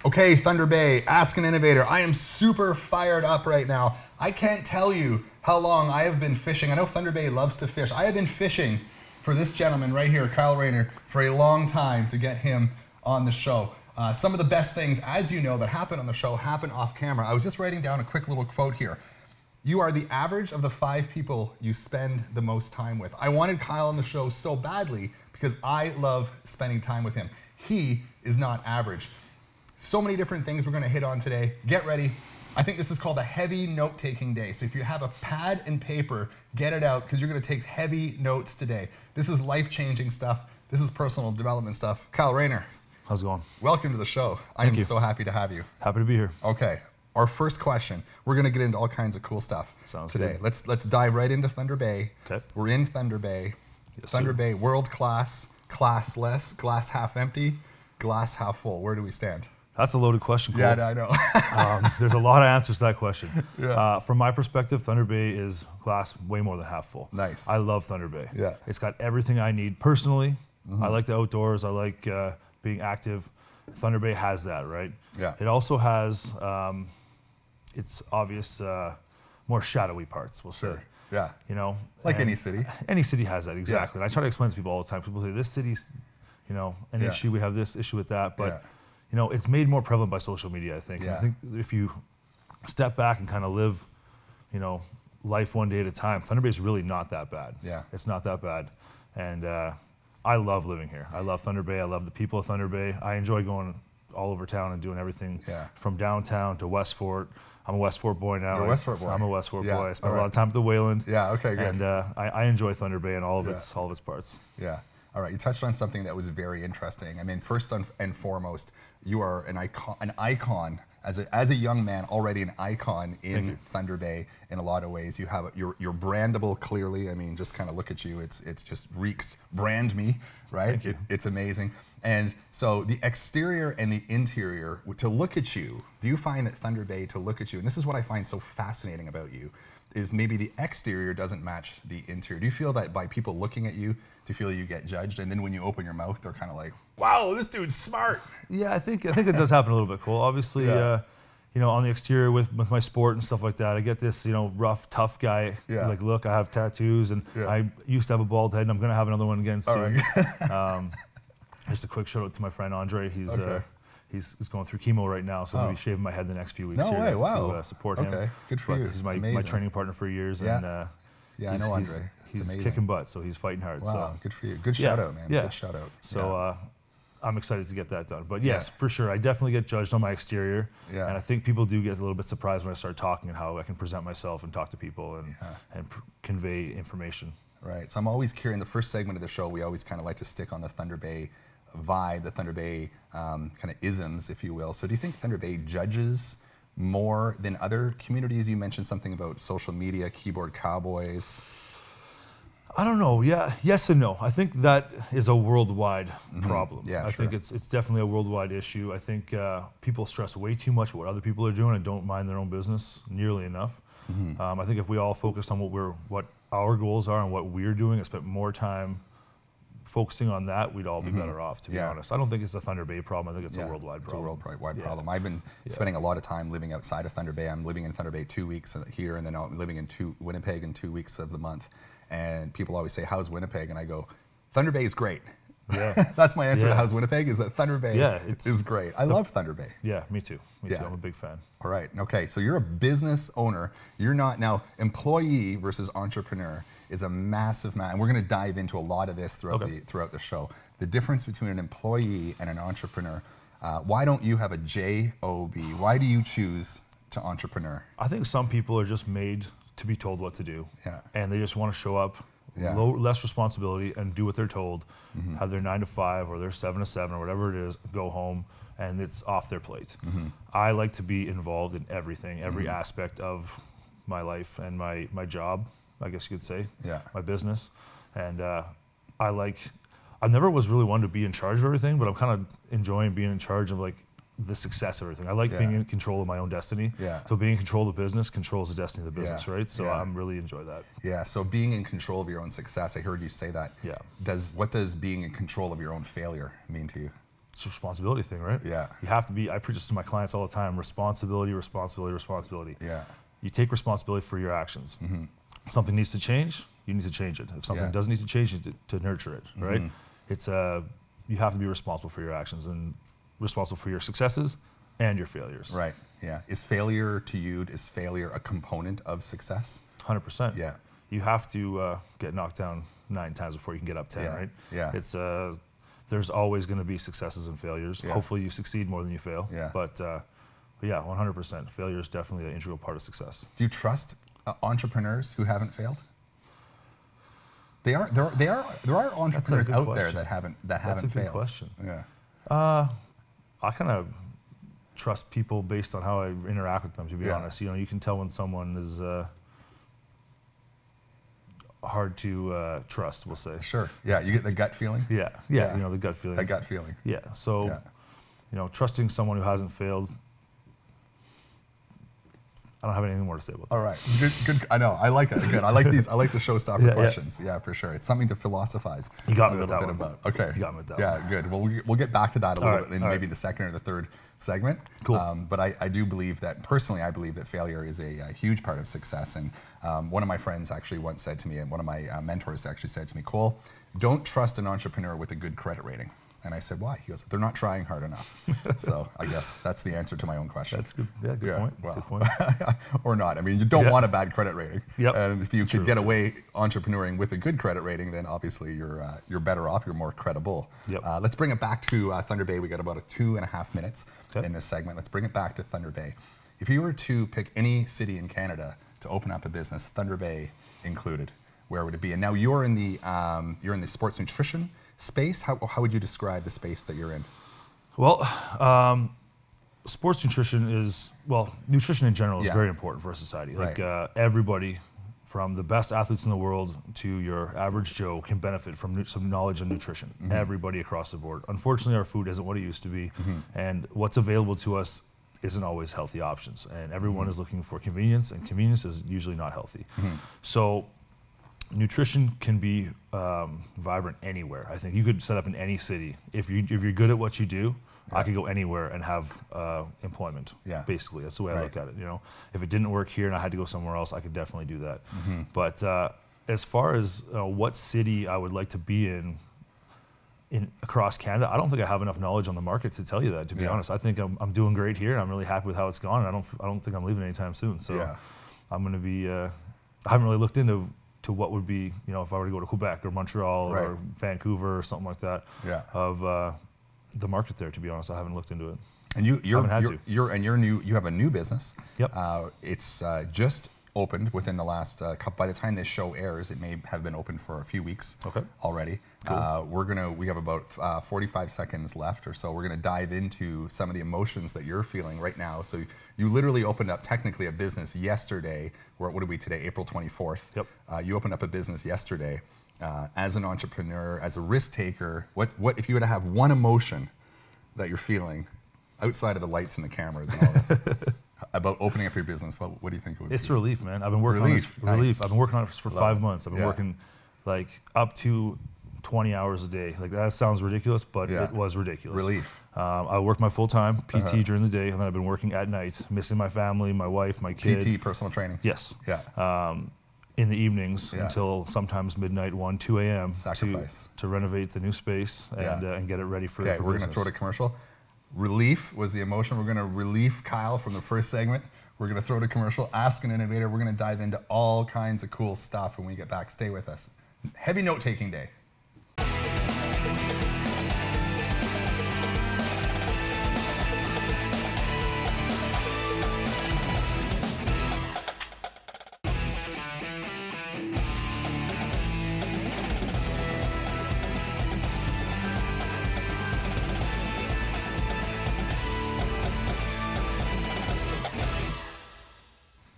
Okay, Thunder Bay, Ask an Innovator. I am super fired up right now. I can't tell you how long I have been fishing. I know Thunder Bay loves to fish. I have been fishing for this gentleman right here, Kyle Raynor, for a long time to get him on the show. Some of the best things, as you know, that happen on the show happen off camera. I was just writing down a quick little quote here. You are the average of the 5 people you spend the most time with. I wanted Kyle on the show so badly because I love spending time with him. He is not average. So many different things we're going to hit on today. Get ready. I think this is called a heavy note-taking day. So if you have a pad and paper, get it out because you're going to take heavy notes today. This is life-changing stuff. This is personal development stuff. Kyle Raynor. How's it going? Welcome to the show. I am so happy to have you. Happy to be here. Okay. Our first question. We're going to get into all kinds of cool stuff today. Good. Let's dive right into Thunder Bay. Okay. We're in Thunder Bay. Yes, Thunder sir. Bay, world class, classless, glass half empty, glass half full. Where do we stand? That's a loaded question, Cole. Yeah, I know. There's a lot of answers to that question. Yeah. From my perspective, Thunder Bay is glass way more than half full. Nice. I love Thunder Bay. Yeah. It's got everything I need personally. I like the outdoors. I like being active. Thunder Bay has that, right? Yeah. It also has its obvious more shadowy parts, we'll say. Yeah. You know, Like any city. Any city has that, exactly. Yeah. And I try to explain to people all the time. People say this city's, an issue. We have this issue with that, but it's made more prevalent by social media, I think. Yeah. I think if you step back and kind of live, life one day at a time, Thunder Bay is really not that bad. Yeah. It's not that bad. And I love living here. I love Thunder Bay. I love the people of Thunder Bay. I enjoy going all over town and doing everything from downtown to West Fort. I'm a West Fort boy now. You're a West Fort boy. I'm a West Fort boy. I spent all a lot of time at the Wayland. Yeah, okay, good. And I enjoy Thunder Bay and all of its parts. Yeah. All right, you touched on something that was very interesting. I mean, first and foremost, you are an icon as a young man, already an icon in Thunder Bay in a lot of ways. You have you're brandable clearly. I mean, just kind of look at you. It's just reeks brand me, right? It's amazing. And so the exterior and the interior, to look at you, do you find that Thunder Bay, to look at you, and this is what I find so fascinating about you, is maybe the exterior doesn't match the interior. Do you feel that by people looking at you, do you feel you get judged? And then when you open your mouth, they're kind of like, wow, this dude's smart. Yeah, I think it does happen a little bit, Cole. Obviously, on the exterior with my sport and stuff like that, I get this, rough, tough guy. Like, look, I have tattoos, and I used to have a bald head, and I'm gonna have another one again soon. Right. Just a quick shout out to my friend Andre. He's going through chemo right now, so I'm gonna be shaving my head the next few weeks to support him. Okay, good for you. He's my training partner for years, and I know Andre. He's kicking butt, so he's fighting hard. Wow, so. Good for you. Good shout out, man. Yeah. Good shout out. So I'm excited to get that done. But yes, for sure, I definitely get judged on my exterior, and I think people do get a little bit surprised when I start talking and how I can present myself and talk to people and convey information. Right. So I'm always curious. In the first segment of the show, we always kind of like to stick on the Thunder Bay vibe, the Thunder Bay kind of isms, if you will. So do you think Thunder Bay judges more than other communities? You mentioned something about social media, keyboard cowboys. I don't know. Yeah, yes and no. I think that is a worldwide problem. Yeah, I think it's definitely a worldwide issue. I think people stress way too much what other people are doing and don't mind their own business nearly enough. I think if we all focused on what our goals are and what we're doing and spent more time focusing on that, we'd all be better off, to be honest. I don't think it's a Thunder Bay problem. I think it's a worldwide problem. It's a worldwide problem. I've been spending a lot of time living outside of Thunder Bay. I'm living in Thunder Bay 2 weeks here, and then I'm living in Winnipeg in 2 weeks of the month. And people always say, how's Winnipeg? And I go, Thunder Bay is great. Yeah. That's my answer to how's Winnipeg, is that Thunder Bay is great. I love Thunder Bay. Yeah, me too. Me too. I'm a big fan. All right. Okay. So you're a business owner. You're not now employee versus entrepreneur is a massive and we're going to dive into a lot of this throughout the show. The difference between an employee and an entrepreneur. Why don't you have a JOB? Why do you choose to entrepreneur? I think some people are just made to be told what to do, and they just want to show up, less responsibility, and do what they're told. Have their 9 to 5 or their 7 to 7 or whatever it is, go home, and it's off their plate. I like to be involved in everything, every aspect of my life and my job, I guess you could say, my business. And I never was really one to be in charge of everything, but I'm kind of enjoying being in charge of the success of everything. I like being in control of my own destiny. So being in control of the business controls the destiny of the business, right? So I'm really enjoy that. Yeah, so being in control of your own success, I heard you say that. Yeah. What does being in control of your own failure mean to you? it's a responsibility thing, right? Yeah. You have to be, I preach this to my clients all the time, responsibility, responsibility, responsibility. Yeah. You take responsibility for your actions. Mm-hmm. If something needs to change, you need to change it. If something doesn't need to change, you need to nurture it, right? It's you have to be responsible for your actions and responsible for your successes and your failures. Right, yeah. Is failure a component of success? 100%. Yeah. You have to get knocked down 9 times before you can get up 10, right? Yeah. It's there's always going to be successes and failures. Yeah. Hopefully you succeed more than you fail. Yeah. But yeah, 100%. Failure is definitely an integral part of success. Do you trust entrepreneurs who haven't failed? There are entrepreneurs out there that haven't failed. That's a good question. Yeah. I kind of trust people based on how I interact with them, to be honest. You can tell when someone is hard to trust, we'll say. Sure. Yeah, you get the gut feeling? Yeah. The gut feeling. The gut feeling. Yeah. So, trusting someone who hasn't failed, I don't have anything more to say about that. All right. It's good. I know. I like it. Good. I like these. I like the showstopper questions. Yeah, for sure. It's something to philosophize. You got me a with little that bit one. about. Okay. You got me with that Yeah, one. good. Well, we'll get back to that a little bit in maybe the second or the third segment. Cool. But I do believe that, personally, I believe that failure is a huge part of success. And one of my friends actually once said to me, and one of my mentors actually said to me, Cole, don't trust an entrepreneur with a good credit rating. And I said, why? He goes, they're not trying hard enough. So I guess that's the answer to my own question. That's good. Yeah, good point. Well, good point. or not. I mean, you don't want a bad credit rating. Yep. And if you could get away entrepreneuring with a good credit rating, then obviously you're better off. You're more credible. Yep. Let's bring it back to Thunder Bay. We got about 2.5 minutes in this segment. Let's bring it back to Thunder Bay. If you were to pick any city in Canada to open up a business, Thunder Bay included, where would it be? And now you're in the sports nutrition space. How would you describe the space that you're in? Well, sports nutrition is, nutrition in general is very important for our society. Like everybody, from the best athletes in the world to your average Joe, can benefit from some knowledge on nutrition. Everybody across the board. Unfortunately, our food isn't what it used to be, and what's available to us isn't always healthy options. And everyone is looking for convenience, and convenience is usually not healthy. So nutrition can be vibrant anywhere. I think you could set up in any city. If you're good at what you do, I could go anywhere and have employment. Yeah. Basically, that's the way I look at it. If it didn't work here and I had to go somewhere else, I could definitely do that. But as far as what city I would like to be in across Canada, I don't think I have enough knowledge on the market to tell you that. To be honest, I think I'm doing great here. And I'm really happy with how it's gone. And I don't think I'm leaving anytime soon. So I'm going to be. I haven't really looked into what would be, if I were to go to Quebec or Montreal or Vancouver or something like that, of the market there. To be honest, I haven't looked into it. And you have a new business. Yep. It's just opened within the last couple. By the time this show airs, it may have been open for a few weeks already. Cool. We have about 45 seconds left or so. We're gonna dive into some of the emotions that you're feeling right now. So you literally opened up technically a business yesterday. What are we today? April 24th. Yep. You opened up a business yesterday. As an entrepreneur, as a risk taker, what if you were to have one emotion that you're feeling outside of the lights and the cameras and all this? About opening up your business, what do you think it would be? It's relief, man. I've been working on this. Relief. I've been working on it for 5 months. I've been working up to 20 hours a day. That sounds ridiculous, but it was ridiculous. Relief. I worked my full-time PT during the day, and then I've been working at night, missing my family, my wife, my kid. PT, personal training. Yes. Yeah. In the evenings until sometimes midnight, 1, 2 a.m. to renovate the new space and get it ready for we're going to throw to commercial. Relief was the emotion. We're going to relieve Kyle from the first segment. We're going to throw to commercial. Ask an Innovator. We're going to dive into all kinds of cool stuff when we get back. Stay with us. Heavy note-taking day.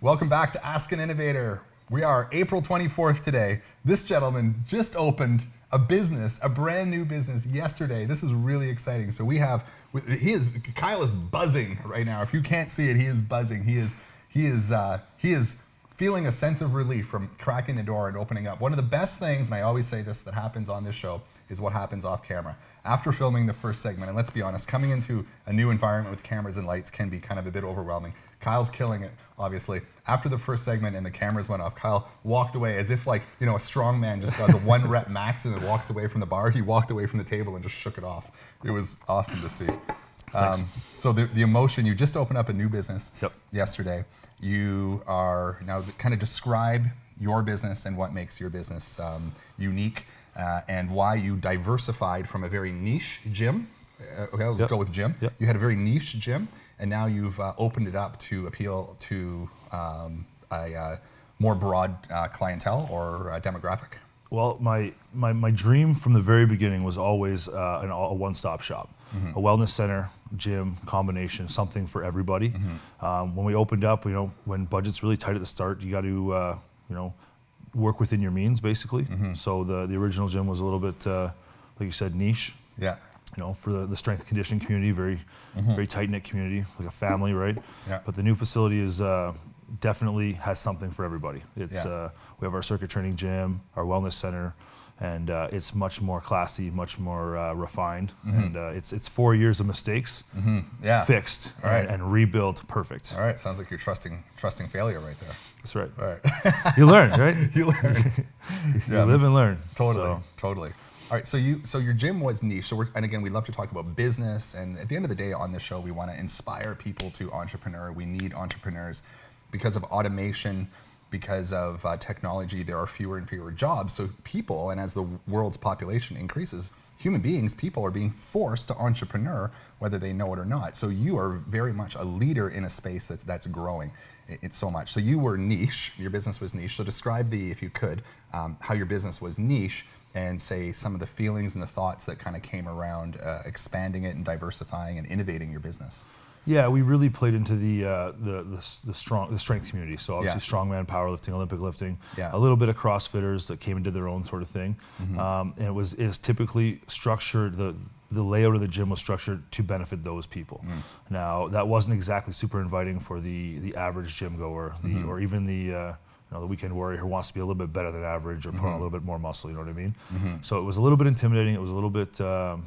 Welcome back to Ask an Innovator. We are April 24th today. This gentleman just opened a business, a brand new business yesterday. This is really exciting. So Kyle is buzzing right now. If you can't see it, he is buzzing. He is feeling a sense of relief from cracking the door and opening up. One of the best things, and I always say this, that happens on this show is what happens off camera. After filming the first segment, and let's be honest, coming into a new environment with cameras and lights can be kind of a bit overwhelming. Kyle's killing it, obviously. After the first segment and the cameras went off, Kyle walked away as if like, a strong man just does a 1 rep max and then walks away from the bar. He walked away from the table and just shook it off. It was awesome to see. So the emotion, you just opened up a new business yesterday. You are now kind of describe your business and what makes your business unique and why you diversified from a very niche gym. Okay, let's go with gym. You had a very niche gym, and now you've opened it up to appeal to a more broad clientele or demographic. Well, my dream from the very beginning was always a one-stop shop, a wellness center, gym, combination, something for everybody. When we opened up, when budget's really tight at the start, you got to, work within your means, basically. So the original gym was a little bit, like you said, niche. Yeah. For the strength and conditioning community, very tight-knit community, like a family, right? Yeah. But the new facility is definitely has something for everybody. It's we have our circuit training gym, our wellness center, and it's much more classy, much more refined, and it's 4 years of mistakes fixed and rebuilt perfect. All right, sounds like you're trusting failure right there. That's right. All right. You learn, right? You learn. You live and learn. Totally. All right, so your gym was niche. And again, we love to talk about business. And at the end of the day, on this show, we want to inspire people to entrepreneur. We need entrepreneurs because of automation, because of technology. There are fewer and fewer jobs. So people, and as the world's population increases, human beings, people are being forced to entrepreneur, whether they know it or not. So you are very much a leader in a space that's growing. It's so much. So you were niche. Your business was niche. So describe if you could, how your business was niche, and say some of the feelings and the thoughts that kind of came around expanding it and diversifying and innovating your business. Yeah, we really played into the strength community. So obviously strongman, powerlifting, Olympic lifting, a little bit of CrossFitters that came into their own sort of thing. And it was typically structured, the layout of the gym was structured to benefit those people. Now, that wasn't exactly super inviting for the average gym goer, or even the weekend warrior who wants to be a little bit better than average or put on a little bit more muscle, you know what I mean? So it was a little bit intimidating. It was a little bit, the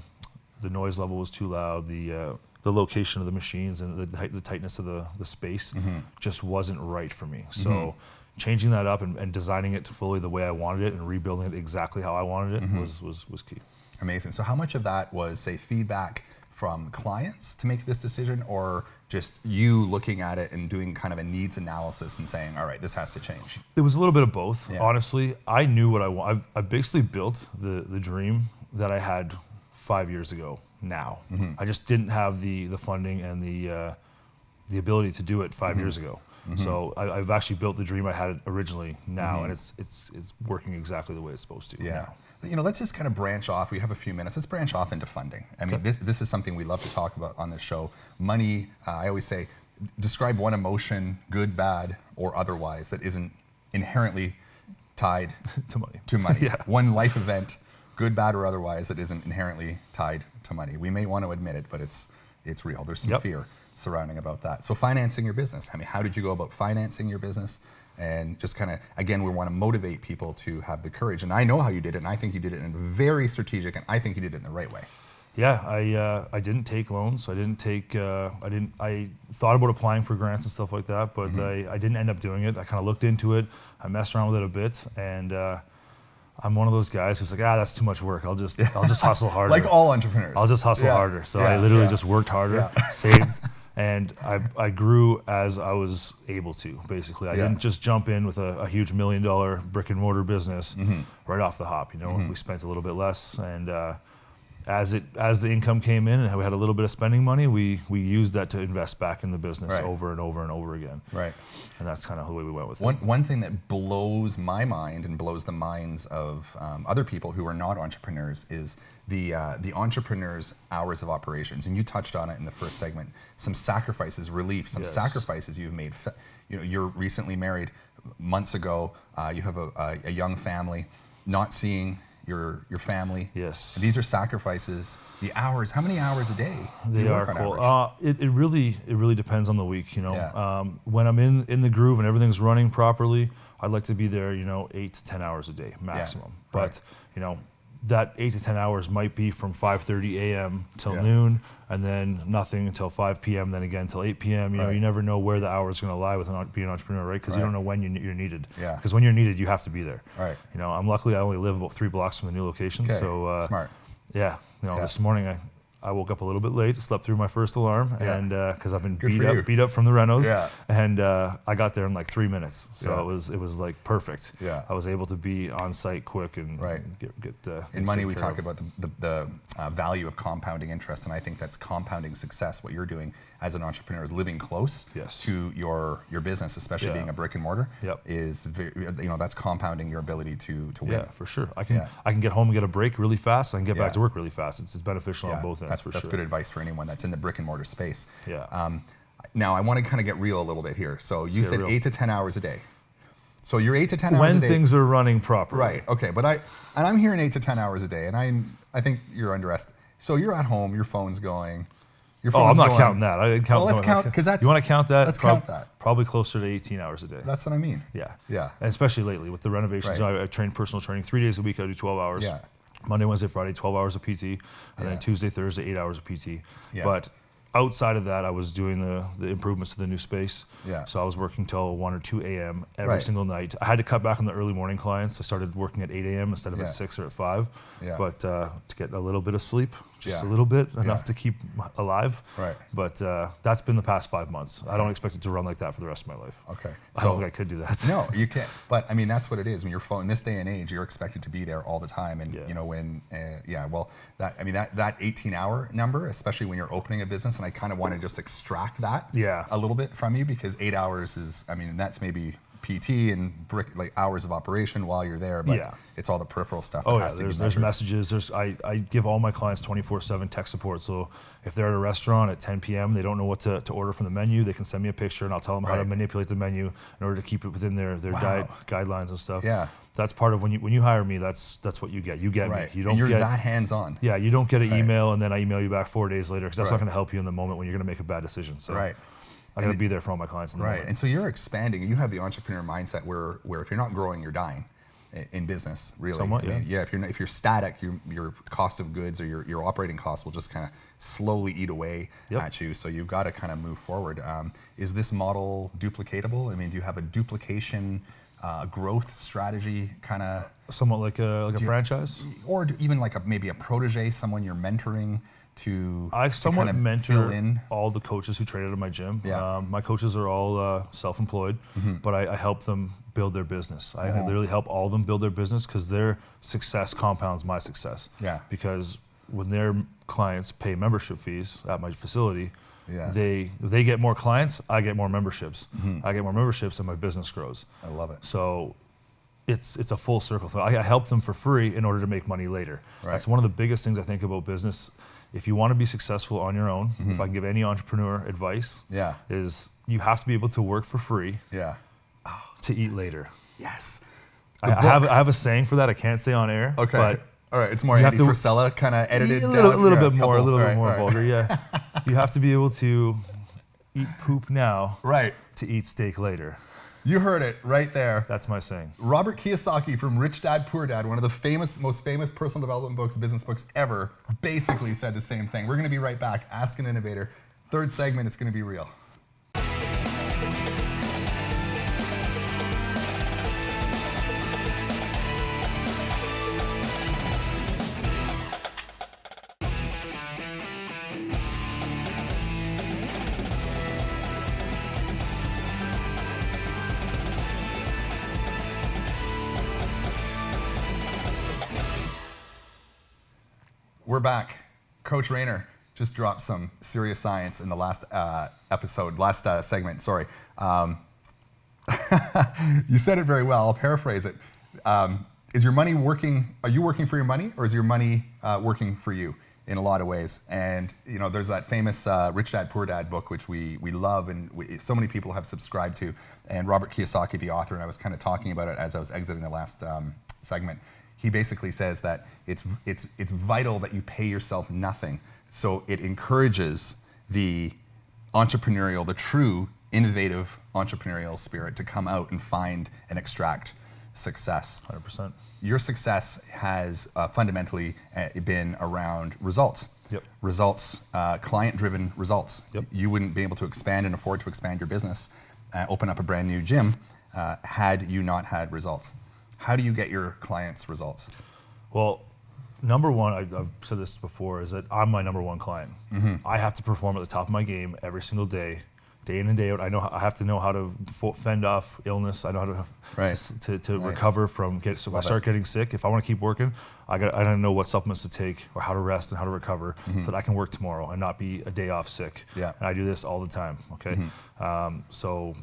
noise level was too loud. The location of the machines and the tightness of the space just wasn't right for me. So changing that up and designing it fully the way I wanted it and rebuilding it exactly how I wanted it was key. Amazing. So how much of that was, say, feedback from clients to make this decision, or just you looking at it and doing kind of a needs analysis and saying, all right, this has to change? It was a little bit of both. Honestly, I knew what I want. I basically built the dream that I had 5 years ago now. I just didn't have the funding and the ability to do it 5 years ago. So I've actually built the dream I had originally now, and it's working exactly the way it's supposed to. Yeah. Now. Let's just kind of branch off. We have a few minutes. Let's branch off into funding. I mean, this is something we love to talk about on this show. Money, I always say, describe one emotion, good, bad, or otherwise, that isn't inherently tied to money. One life event, good, bad, or otherwise, that isn't inherently tied to money. We may want to admit it, but it's real. There's some fear surrounding about that. So financing your business. I mean, how did you go about financing your business? And just kind of, again, we want to motivate people to have the courage. And I know how you did it, and I think you did it in a very strategic, and I think you did it in the right way. Yeah, I didn't take loans. I thought about applying for grants and stuff like that, but I didn't end up doing it. I kind of looked into it. I messed around with it a bit, and I'm one of those guys who's like, that's too much work. I'll just hustle harder. Like all entrepreneurs. I'll just hustle harder. So I literally just worked harder, saved, and I grew as I was able to, basically. I didn't just jump in with a huge $1 million brick and mortar business right off the hop. We spent a little bit less, and as the income came in and we had a little bit of spending money, we used that to invest back in the business over and over and over again. Right. And that's kind of the way we went with it. One thing that blows my mind and blows the minds of other people who are not entrepreneurs is the entrepreneur's hours of operations. And you touched on it in the first segment. Some sacrifices, relief, some sacrifices you've made. You're recently married. Months ago, you have a young family. Not seeing your family. Yes. And these are sacrifices. The hours, how many hours a day do you work on average? It really depends on the week, Yeah. When I'm in the groove and everything's running properly, I'd like to be there, 8 to 10 hours a day maximum. Yeah. But, that 8 to 10 hours might be from 5:30 a.m. till Yeah. noon, and then nothing until 5 p.m., then again till 8 p.m. You never know where the hour is going to lie with being an entrepreneur, right? Because you don't know when you're needed. Yeah. Because when you're needed, you have to be there. Right. I only live about 3 blocks from the new location, Okay. so Smart. yeah. This morning I woke up a little bit late, slept through my first alarm, and because I've been beat up from the renos, and I got there in like 3 minutes, so it was like perfect. Yeah. I was able to be on site quick and get in money we talk about the value of compounding interest, and I think that's compounding success. What you're doing as an entrepreneur is living close to your business, especially being a brick and mortar. Is that's compounding your ability to win. Yeah, for sure. I can get home and get a break really fast. I can get back to work really fast. It's beneficial on both ends. That's good advice for anyone that's in the brick and mortar space. Yeah. Now I want to kind of get real a little bit here. So you said 8 to 10 hours a day. So you're 8 to 10 hours a day. When things are running properly. Right. Okay. But I'm hearing 8 to 10 hours a day, and I think you're underestimating. So you're at home, your phone's going. I'm not counting that. I didn't count. Well, let's count, because that's. You want to count that? Let's count that. Probably closer to 18 hours a day. That's what I mean. Yeah. Yeah. And especially lately with the renovations. Right. I train personal training 3 days a week. I do 12 hours. Yeah. Monday, Wednesday, Friday, 12 hours of PT, and then Tuesday, Thursday, 8 hours of PT. Yeah. But outside of that, I was doing the improvements to the new space. Yeah. So I was working till 1 or 2 a.m. every single night. I had to cut back on the early morning clients. I started working at 8 a.m. instead of at 6 or at 5. Yeah. But to get a little bit of sleep, just a little bit, enough to keep alive. Right. But that's been the past 5 months. I don't expect it to run like that for the rest of my life. Okay. I don't think I could do that. No, you can't. But I mean, that's what it is. When your phone, in this day and age, you're expected to be there all the time. And that 18-hour number, especially when you're opening a business, and I kind of want to just extract that a little bit from you, because 8 hours is, that's maybe PT and hours of operation while you're there, but it's all the peripheral stuff that has to be measured. There's messages. I give all my clients 24/7 tech support. So if they're at a restaurant at 10 p.m., they don't know what to order from the menu, they can send me a picture and I'll tell them how to manipulate the menu in order to keep it within their diet guidelines and stuff. Yeah. That's part of when you hire me. That's what you get. You get me. You don't and you're get that hands-on. Yeah, you don't get an email and then I email you back 4 days later, because that's not going to help you in the moment when you're going to make a bad decision. So I got to be there for all my clients in the moment. And so you're expanding. You have the entrepreneur mindset where if you're not growing, you're dying in business, really. Somewhat, if you're static, your cost of goods or your operating costs will just kind of slowly eat away at you. So you've got to kind of move forward. Is this model duplicatable? I mean, do you have a duplication growth strategy, kind of somewhat like a franchise, or even like maybe a protege, someone you're mentoring? I somewhat kind of mentor all the coaches who train at my gym. Yeah. My coaches are all self-employed, but I help them build their business. I literally help all of them build their business, because their success compounds my success. Yeah. Because when their clients pay membership fees at my facility, Yeah. They get more clients, I get more memberships. I get more memberships and my business grows. I love it. So it's a full circle thing. I help them for free in order to make money later. Right. That's one of the biggest things I think about business. If you want to be successful on your own, if I can give any entrepreneur advice, is you have to be able to work for free to eat later. Yes. I have a saying for that I can't say on air. Okay. But all right, it's more Andy Frisella kind of edited a down. little bit more vulgar. Yeah. You have to be able to eat poop now to eat steak later. You heard it right there. That's my saying. Robert Kiyosaki from Rich Dad, Poor Dad, one of the most famous personal development books, business books ever, basically said the same thing. We're going to be right back. Ask an Innovator. Third segment, it's going to be real. We're back. Coach Rayner just dropped some serious science in the last segment, sorry. You said it very well, I'll paraphrase it. Is your money working, are you working for your money, or is your money working for you in a lot of ways? And there's that famous Rich Dad, Poor Dad book, which we love and so many people have subscribed to. And Robert Kiyosaki, the author, and I was kind of talking about it as I was exiting the last segment. he basically says that it's vital that you pay yourself nothing. So it encourages the entrepreneurial, the true innovative entrepreneurial spirit to come out and find and extract success. 100%. Your success has fundamentally been around results. Yep. Results, client-driven results. Yep. You wouldn't be able to expand and afford to expand your business, open up a brand new gym, had you not had results. How do you get your clients results? Well, number one, I've said this before, is that I'm my number one client. I have to perform at the top of my game every single day in and day out. I have to know how to fend off illness. I know how to recover from so if I start getting sick, if I want to keep working, I gotta know what supplements to take or how to rest and how to recover so that I can work tomorrow and not be a day off sick. Yeah. And I do this all the time. Okay. So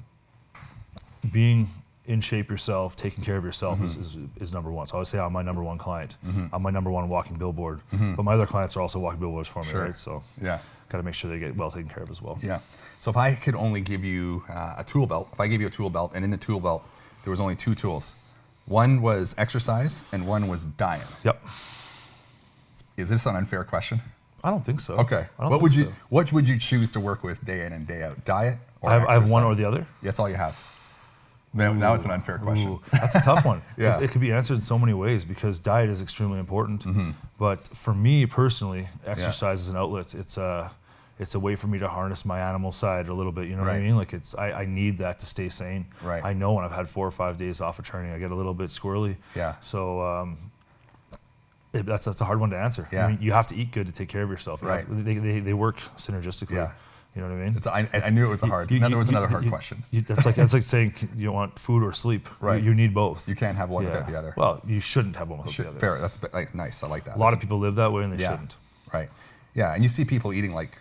being in shape yourself, taking care of yourself is number one. So I would say I'm my number one client. I'm my number one walking billboard. But my other clients are also walking billboards for me, right? So got to make sure they get well taken care of as well. Yeah. So if I could only give you a tool belt, if I gave you a tool belt and in the tool belt there was only two tools, one was exercise and one was diet. Yep. Is this an unfair question? I don't think so. Okay. What would you choose to work with day in and day out? Diet or exercise? I have one or the other? That's all you have. Now it's an unfair question. That's a tough one. Yeah. It could be answered in so many ways because diet is extremely important. But for me personally, exercise is an outlet. It's a way for me to harness my animal side a little bit. You know what I mean? Like I need that to stay sane. Right. I know when I've had 4 or 5 days off of training, I get a little bit squirrely. Yeah. So that's a hard one to answer. Yeah. I mean, you have to eat good to take care of yourself. Right. They work synergistically. Yeah. You know what I mean? I knew it was there was another hard question. That's like saying you don't want food or sleep. Right. You need both. You can't have one without the other. Well, you shouldn't have one without the other. Fair. That's nice. I like that. A lot of people live that way and they shouldn't. Right. Yeah. And you see people eating like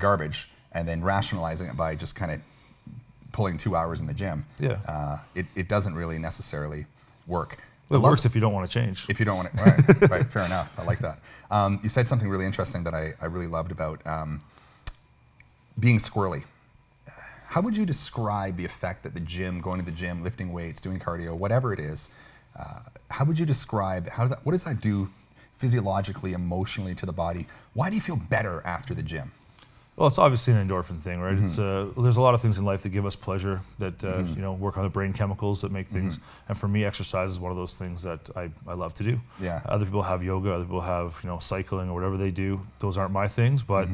garbage and then rationalizing it by just kind of pulling 2 hours in the gym. Yeah. It doesn't really necessarily work. It works if you don't want to change. If you don't want to, right, fair enough. I like that. You said something really interesting that I really loved about being squirrely. How would you describe the effect that going to the gym, lifting weights, doing cardio, whatever it is, how would you describe, what does that do physiologically, emotionally to the body? Why do you feel better after the gym? Well, it's obviously an endorphin thing, right? It's there's a lot of things in life that give us pleasure, that work on the brain chemicals that make things. And for me, exercise is one of those things that I love to do. Yeah. Other people have yoga, other people have cycling or whatever they do. Those aren't my things, but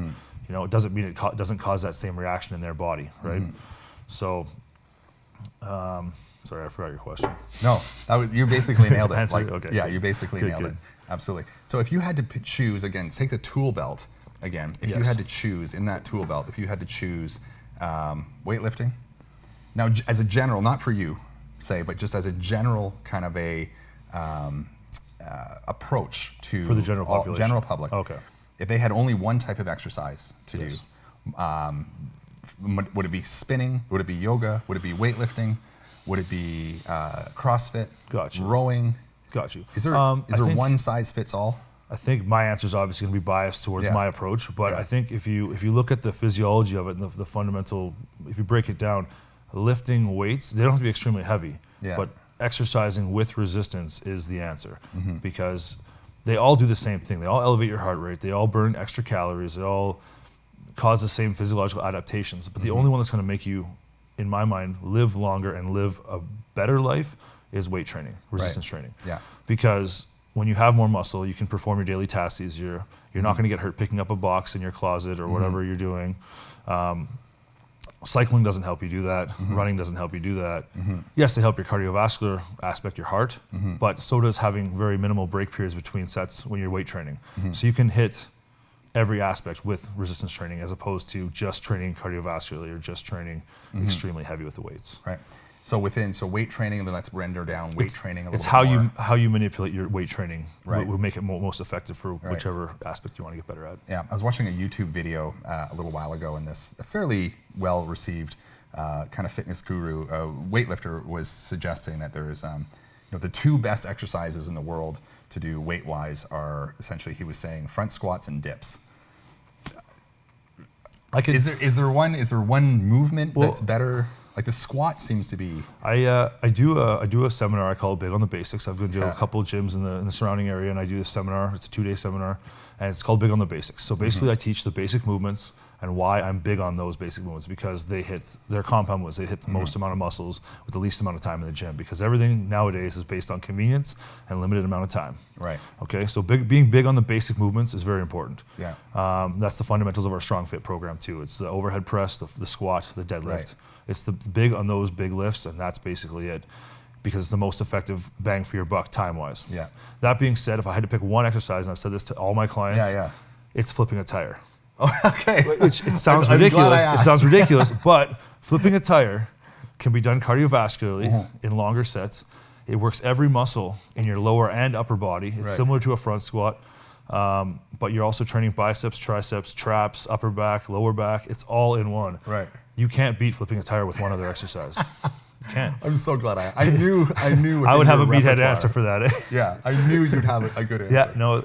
it doesn't mean it doesn't cause that same reaction in their body, right? So, sorry, I forgot your question. No, you basically nailed it. Okay. Yeah, you basically nailed it. Absolutely. So if you had to choose, again, take the tool belt. Again, if you had to choose in that tool belt, if you had to choose weightlifting, now as a general, not for you, but just as a general kind of a approach to for the general population, general public. Okay. If they had only one type of exercise to do, would it be spinning? Would it be yoga? Would it be weightlifting? Would it be CrossFit? Gotcha. Rowing? Got you. Is there one size fits all? I think my answer is obviously going to be biased towards my approach, but I think if you look at the physiology of it and the fundamental, if you break it down, lifting weights, they don't have to be extremely heavy, but exercising with resistance is the answer because they all do the same thing. They all elevate your heart rate. They all burn extra calories. They all cause the same physiological adaptations. But the only one that's going to make you, in my mind, live longer and live a better life is weight training, resistance training. Yeah. Because when you have more muscle, you can perform your daily tasks easier. You're not going to get hurt picking up a box in your closet or whatever you're doing. Cycling doesn't help you do that. Running doesn't help you do that. Yes, they help your cardiovascular aspect, your heart, but so does having very minimal break periods between sets when you're weight training. So you can hit every aspect with resistance training as opposed to just training cardiovascularly or just training extremely heavy with the weights. Right. So weight training, and then let's render down weight training a little bit more. It's how you manipulate your weight training will make it most effective for whichever aspect you want to get better at. Yeah, I was watching a YouTube video a little while ago, and this fairly well-received kind of fitness guru, weightlifter, was suggesting that there's the two best exercises in the world to do weight-wise are essentially, he was saying, front squats and dips. Is there one movement that's better? Like the squat seems to be. I do a seminar. I call it Big on the Basics. I've been doing a couple of gyms in the surrounding area, and I do this seminar. It's a 2-day seminar, and it's called Big on the Basics. So basically, I teach the basic movements and why I'm big on those basic movements, because they hit their compound movements. They hit the most amount of muscles with the least amount of time in the gym, because everything nowadays is based on convenience and limited amount of time. Right. Okay. So being big on the basic movements is very important. Yeah. That's the fundamentals of our Strong Fit program too. It's the overhead press, the squat, the deadlift. Right. It's the big on those big lifts, and that's basically it, because it's the most effective bang for your buck time-wise. Yeah. That being said, if I had to pick one exercise, and I've said this to all my clients, it's flipping a tire. Oh, okay. It sounds ridiculous. It sounds ridiculous, but flipping a tire can be done cardiovascularly in longer sets. It works every muscle in your lower and upper body. It's similar to a front squat, but you're also training biceps, triceps, traps, upper back, lower back. It's all in one. Right. You can't beat flipping a tire with one other exercise. You can't. I'm so glad I knew. I would have a meathead answer for that. Eh? Yeah, I knew you'd have a good answer. Yeah, no,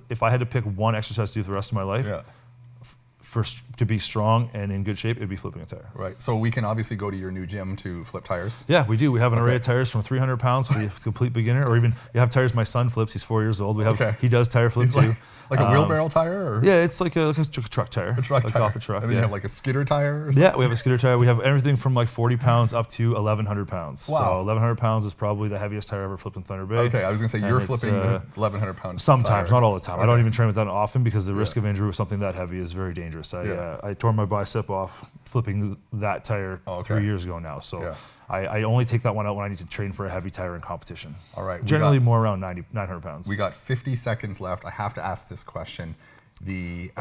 if I had to pick one exercise to do for the rest of my life, to be strong and in good shape, it'd be flipping a tire. Right. So we can obviously go to your new gym to flip tires. Yeah, we do. We have an array of tires from 300 pounds for the complete beginner, or even you have tires. My son flips. He's 4 years old. He does tire flip too. Like a wheelbarrow tire? Or? Yeah, it's like a truck tire. A truck tire. Off a truck. And then you have like a skidder tire or something? Yeah, we have a skidder tire. We have everything from like 40 pounds up to 1,100 pounds. Wow. So 1,100 pounds is probably the heaviest tire I ever flipped in Thunder Bay. Okay, I was going to say, you're flipping the 1,100 pound sometimes, tire. not all the time. Okay. I don't even train with that often, because the risk of injury with something that heavy is very dangerous. I tore my bicep off flipping that tire 3 years ago now. So I only take that one out when I need to train for a heavy tire in competition. All right. Generally more around 900 pounds. We got 50 seconds left. I have to ask this question. The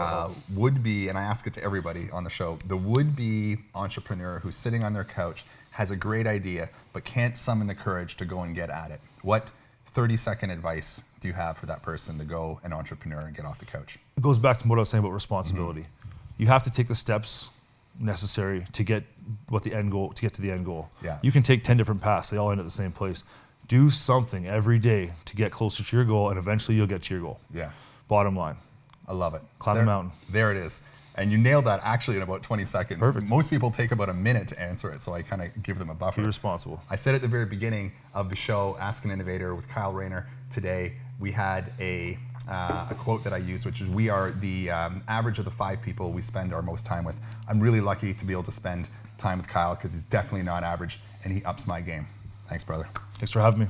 would-be, and I ask it to everybody on the show, the would-be entrepreneur who's sitting on their couch, has a great idea, but can't summon the courage to go and get at it. What 30-second advice do you have for that person to go an entrepreneur and get off the couch? It goes back to what I was saying about responsibility. You have to take the steps necessary to get to the end goal. Yeah. You can take 10 different paths. They all end at the same place. Do something every day to get closer to your goal, and eventually you'll get to your goal. Yeah. Bottom line. I love it. Climb the mountain. There it is. And you nailed that actually in about 20 seconds. Perfect. Most people take about a minute to answer it, so I kind of give them a buffer. Be responsible. I said at the very beginning of the show, Ask an Innovator with Kyle Raynor, today we had a quote that I used, which is, we are the average of the 5 people we spend our most time with. I'm really lucky to be able to spend time with Kyle, because he's definitely not average, and he ups my game. Thanks, brother. Thanks for having me.